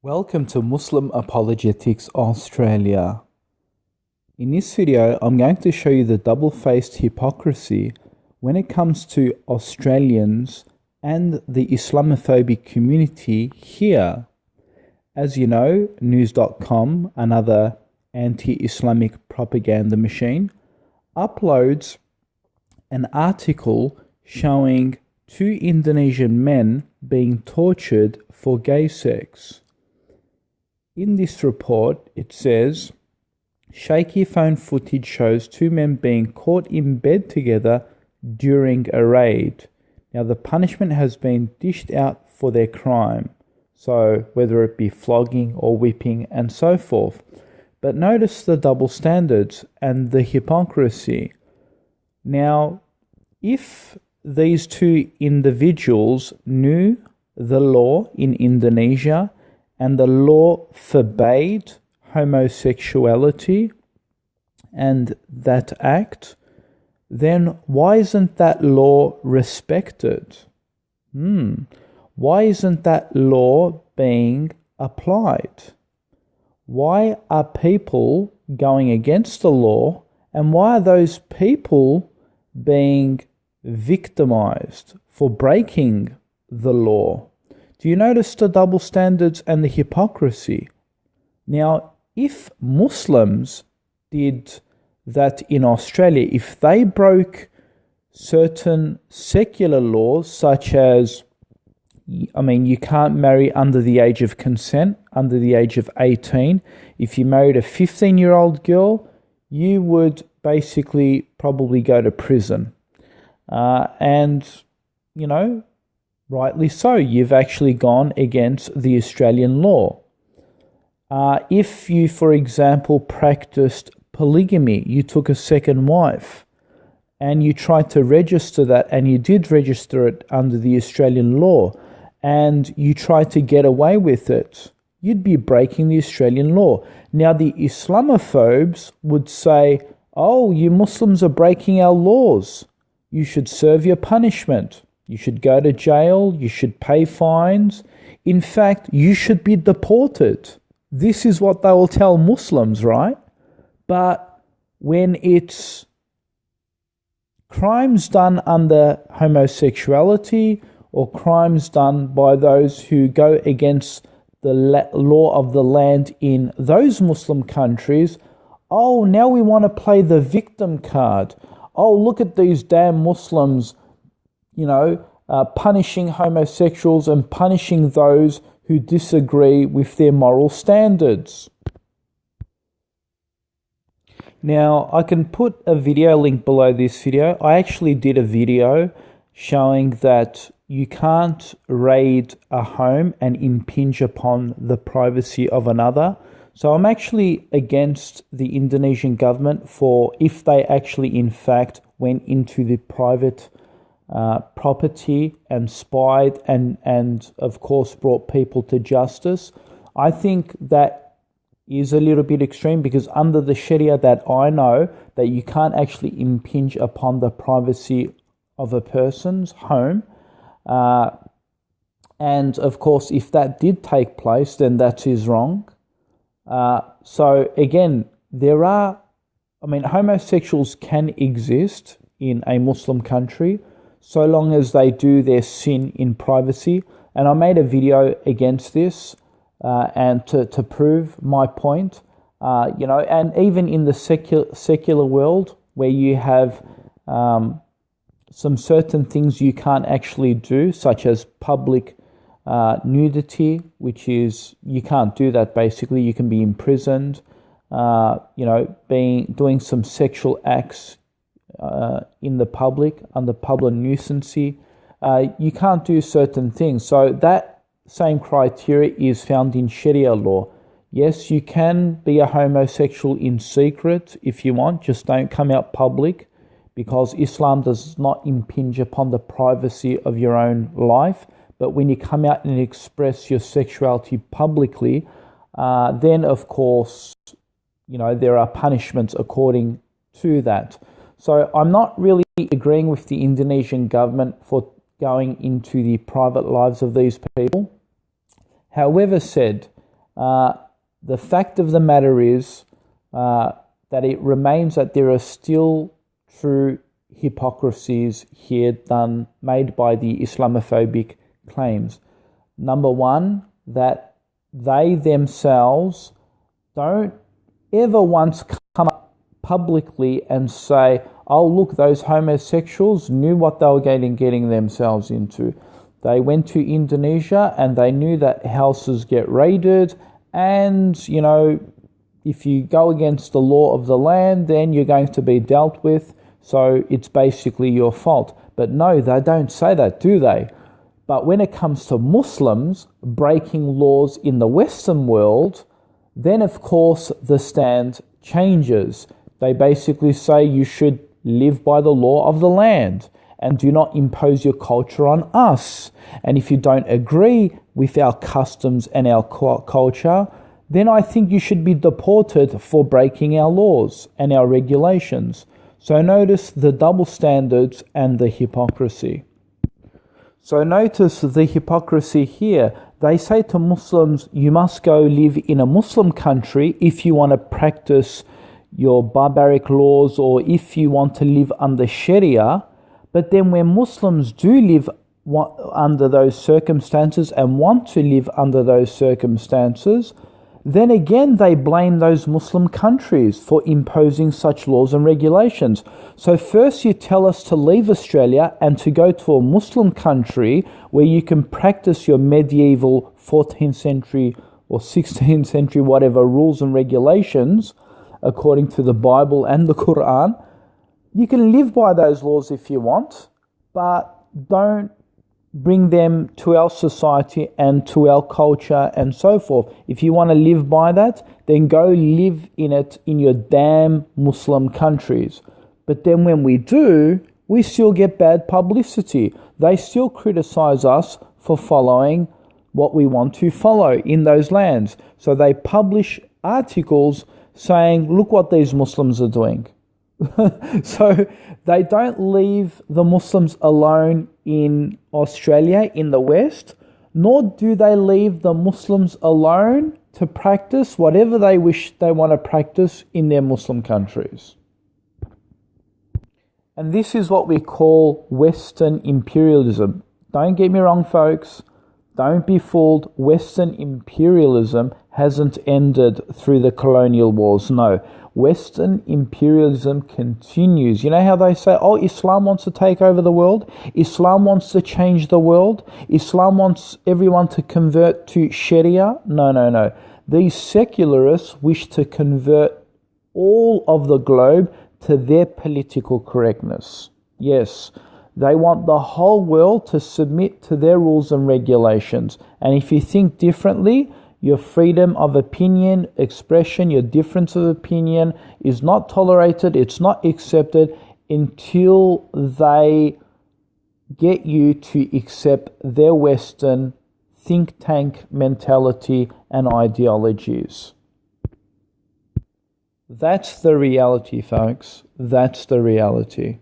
Welcome to Muslim Apologetics Australia. In this video, I'm going to show you the double-faced hypocrisy when it comes to Australians and the Islamaphobic community here. As you know, news.com, another anti-Islamic propaganda machine, uploads an article showing two Indonesian men being tortured for gay sex. In this report, it says, shaky phone footage shows two men being caught in bed together during a raid. Now, the punishment has been dished out for their crime, so whether it be flogging or whipping and so forth. But notice the double standards and the hypocrisy. Now, if these two individuals knew the law in Indonesia and the law forbade homosexuality and that act, then why isn't that law respected? Why isn't that law being applied? Why are people going against the law, and why are those people being victimized for breaking the law? Do you notice the double standards and the hypocrisy? Now, if Muslims did that in Australia, if they broke certain secular laws, such as, you can't marry under the age of consent, under the age of 18. If you married a 15-year-old girl, you would basically probably go to prison. Rightly so, you've actually gone against the Australian law. If you, for example, practiced polygamy, you took a second wife, and you tried to register that, and you did register it under the Australian law, and you tried to get away with it, you'd be breaking the Australian law. Now, the Islamophobes would say, oh, you Muslims are breaking our laws. You should serve your punishment. You should go to jail. You should pay fines. In fact, you should be deported. This is what they will tell Muslims, right? But when it's crimes done under homosexuality or crimes done by those who go against the law of the land in those Muslim countries, oh, now we want to play the victim card. Oh, look at these damn Muslims, punishing homosexuals and punishing those who disagree with their moral standards. Now, I can put a video link below this video. I actually did a video showing that you can't raid a home and impinge upon the privacy of another. So I'm actually against the Indonesian government for if they actually in fact went into the private property and spied and of course brought people to justice. I think that is a little bit extreme, because under the Sharia that I know, that you can't actually impinge upon the privacy of a person's home. And of course, if that did take place, then that is wrong. So again, homosexuals can exist in a Muslim country so long as they do their sin in privacy. And I made a video against this and to prove my point. And even in the secular world, where you have some certain things you can't actually do, such as public nudity, which is, you can't do that basically. You can be imprisoned, doing some sexual acts in the public, under public nuisancy. You can't do certain things. So that same criteria is found in Sharia law. Yes, you can be a homosexual in secret if you want, just don't come out public, because Islam does not impinge upon the privacy of your own life. But when you come out and express your sexuality publicly, then of course, there are punishments according to that. So I'm not really agreeing with the Indonesian government for going into the private lives of these people. However said, The fact of the matter is that it remains that there are still true hypocrisies here made by the Islamaphobic claims. Number one, that they themselves don't ever once come up publicly and say, oh, look, those homosexuals knew what they were getting themselves into. They went to Indonesia and they knew that houses get raided, and, you know, if you go against the law of the land, then you're going to be dealt with, so it's basically your fault. But no, they don't say that, do they? But when it comes to Muslims breaking laws in the Western world, then of course the stand changes. They basically say you should live by the law of the land and do not impose your culture on us. And if you don't agree with our customs and our culture, then I think you should be deported for breaking our laws and our regulations. So notice the double standards and the hypocrisy. So notice the hypocrisy here. They say to Muslims, you must go live in a Muslim country if you want to practice your barbaric laws or if you want to live under Sharia. But then when Muslims do live under those circumstances and want to live under those circumstances, then again they blame those Muslim countries for imposing such laws and regulations. So first you tell us to leave Australia and to go to a Muslim country where you can practice your medieval 14th century or 16th century whatever rules and regulations according to the Bible and the Quran. You can live by those laws if you want, but don't bring them to our society and to our culture and so forth. If you want to live by that, then go live in it in your damn Muslim countries. But then when we do, we still get bad publicity. They still criticize us for following what we want to follow in those lands. So they publish articles saying, look what these Muslims are doing. So they don't leave the Muslims alone in Australia, in the West, nor do they leave the Muslims alone to practice whatever they wish they want to practice in their Muslim countries. And this is what we call Western imperialism. Don't get me wrong, folks. Don't be fooled. Western imperialism hasn't ended through the colonial wars. No. Western imperialism continues. You know how they say, oh, Islam wants to take over the world? Islam wants to change the world? Islam wants everyone to convert to Sharia? No. These secularists wish to convert all of the globe to their political correctness. Yes, they want the whole world to submit to their rules and regulations. And if you think differently, your freedom of opinion, expression, your difference of opinion is not tolerated, it's not accepted until they get you to accept their Western think tank mentality and ideologies. That's the reality, folks. That's the reality.